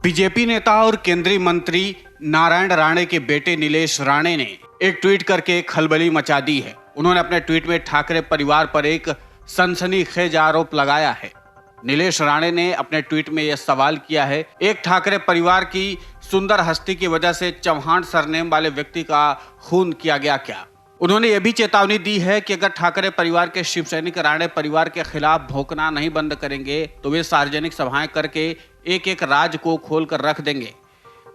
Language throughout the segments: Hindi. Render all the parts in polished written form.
बीजेपी नेता और केंद्रीय मंत्री नारायण राणे के बेटे नीलेश राणे ने एक ट्वीट करके खलबली मचा दी है। उन्होंने अपने ट्वीट में ठाकरे परिवार पर एक सनसनीखेज आरोप लगाया है। नीलेश राणे ने अपने ट्वीट में यह सवाल किया है, एक ठाकरे परिवार की सुंदर हस्ती की वजह से चौहान सरनेम वाले व्यक्ति का खून किया गया क्या? उन्होंने यह भी चेतावनी दी है कि अगर ठाकरे परिवार के शिव सैनिक राणे परिवार के खिलाफ भौंकना नहीं बंद करेंगे तो वे सार्वजनिक सभाएं करके एक एक राज को खोल कर रख देंगे।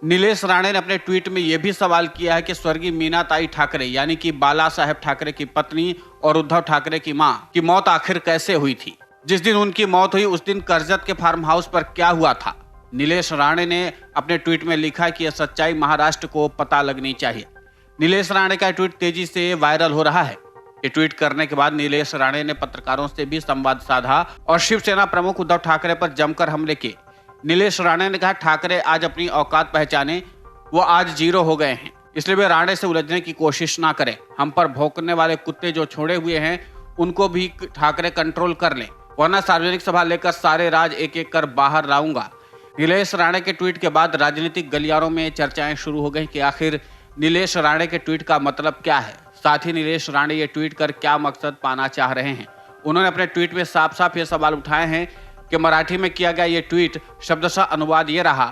नीलेश राणे ने अपने ट्वीट में यह भी सवाल किया है कि स्वर्गीय मीनाताई ठाकरे यानी कि बाला साहेब ठाकरे की पत्नी और उद्धव ठाकरे की मां की मौत आखिर कैसे हुई थी? जिस दिन उनकी मौत हुई उस दिन कर्जत के फार्म हाउस पर क्या हुआ था? नीलेश राणे ने अपने ट्वीट में लिखा कि यह सच्चाई महाराष्ट्र को पता लगनी चाहिए। नीलेश राणे का ट्वीट तेजी से वायरल हो रहा है। ये ट्वीट करने के बाद नीलेश राणे ने पत्रकारों से भी संवाद साधा और शिवसेना प्रमुख उद्धव ठाकरे पर जमकर हमले किए। नीलेश राणे ने कहा, ठाकरे आज अपनी औकात पहचाने, वो आज जीरो हो गए हैं, इसलिए वे राणे से उलझने की कोशिश ना करें। हम पर भौंकने वाले कुत्ते जो छोड़े हुए हैं उनको भी ठाकरे कंट्रोल कर लें, वरना सार्वजनिक सभा लेकर सारे राज एक एक कर बाहर लाऊंगा। नीलेश राणे के ट्वीट के बाद राजनीतिक गलियारों में चर्चाएं शुरू हो गई कि आखिर नीलेश राणे के ट्वीट का मतलब क्या है। साथ ही नीलेश राणे ये ट्वीट कर क्या मकसद पाना चाह रहे हैं। उन्होंने अपने ट्वीट में साफ साफ ये सवाल उठाए हैं कि मराठी में किया गया ये ट्वीट शब्दशः अनुवाद ये रहा,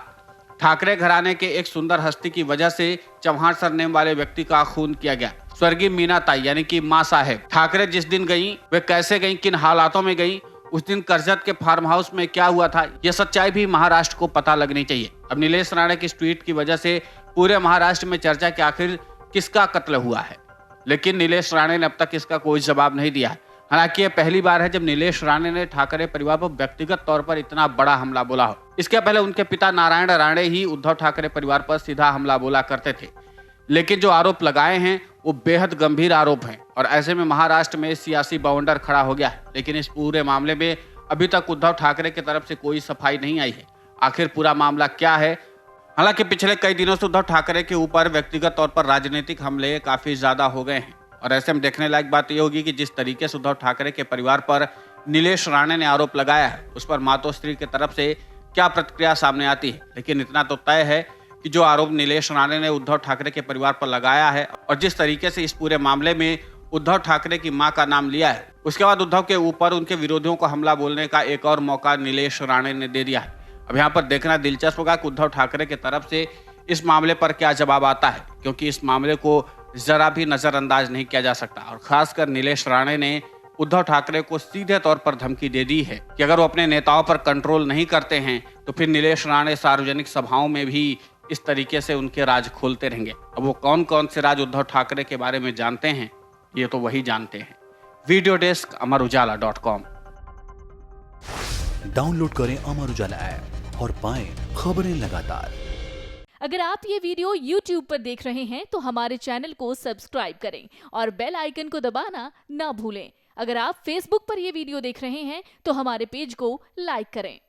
ठाकरे घराने के एक सुंदर हस्ती की वजह से चौहान सरनेम वाले व्यक्ति का खून किया गया। स्वर्गीय मीनाताई यानी कि मां साहेब ठाकरे जिस दिन गई, वे कैसे गई, किन हालातों में गई, उस दिन कर्जत के फार्म हाउस में क्या हुआ था, यह सच्चाई भी महाराष्ट्र को पता लगनी चाहिए। अब नीलेश राणे की इस ट्वीट की वजह से पूरे महाराष्ट्र में चर्चा कि आखिर किसका कत्ल हुआ है, लेकिन नीलेश राणे ने अब तक इसका कोई जवाब नहीं दिया है। हालांकि यह पहली बार है जब नीलेश राणे ने ठाकरे परिवार पर व्यक्तिगत तौर पर इतना बड़ा हमला बोला हो। इसके पहले उनके पिता नारायण राणे ही उद्धव ठाकरे परिवार पर सीधा हमला बोला करते थे, लेकिन जो आरोप लगाए हैं वो बेहद गंभीर आरोप हैं और ऐसे में महाराष्ट्र में सियासी बवंडर खड़ा हो गया है। लेकिन इस पूरे मामले में अभी तक उद्धव ठाकरे की तरफ से कोई सफाई नहीं आई है। आखिर पूरा मामला क्या है? हालांकि पिछले कई दिनों से उद्धव ठाकरे के ऊपर व्यक्तिगत तौर पर राजनीतिक हमले काफी ज्यादा हो गए हैं और ऐसे में देखने लायक बात यह होगी कि जिस तरीके से उद्धव ठाकरे के परिवार पर नीलेश राणे ने आरोप लगाया है उस पर मातोश्री की तरफ से क्या प्रतिक्रिया सामने आती है। लेकिन इतना तो तय है कि जो आरोप नीलेश राणे ने उद्धव ठाकरे के परिवार पर लगाया है और जिस तरीके से इस पूरे मामले में उद्धव ठाकरे की मां का नाम लिया है, उसके बाद उद्धव के ऊपर उनके विरोधियों को हमला बोलने का एक और मौका नीलेश राणे ने दे दिया है। अब यहाँ पर देखना दिलचस्प होगा कि उद्धव ठाकरे की तरफ से इस मामले पर क्या जवाब आता है, क्योंकि इस मामले को जरा भी नजरअंदाज नहीं किया जा सकता और खासकर नीलेश राणे ने उद्धव ठाकरे को सीधे तौर पर धमकी दे दी है कि अगर वो अपने नेताओं पर कंट्रोल नहीं करते हैं तो फिर नीलेश राणे सार्वजनिक सभाओं में भी इस तरीके से उनके राज खोलते रहेंगे। अब वो कौन कौन से राज उद्धव ठाकरे के बारे में जानते हैं, ये तो वही जानते हैं। Video desk अमरउजाला.com। डाउनलोड करें अमर उजाला ऐप और पाएं खबरें लगातार। अगर आप ये वीडियो YouTube पर देख रहे हैं तो हमारे चैनल को सब्सक्राइब करें और बेल आइकन को दबाना ना भूलें। अगर आप Facebook पर ये वीडियो देख रहे हैं तो हमारे पेज को लाइक करें।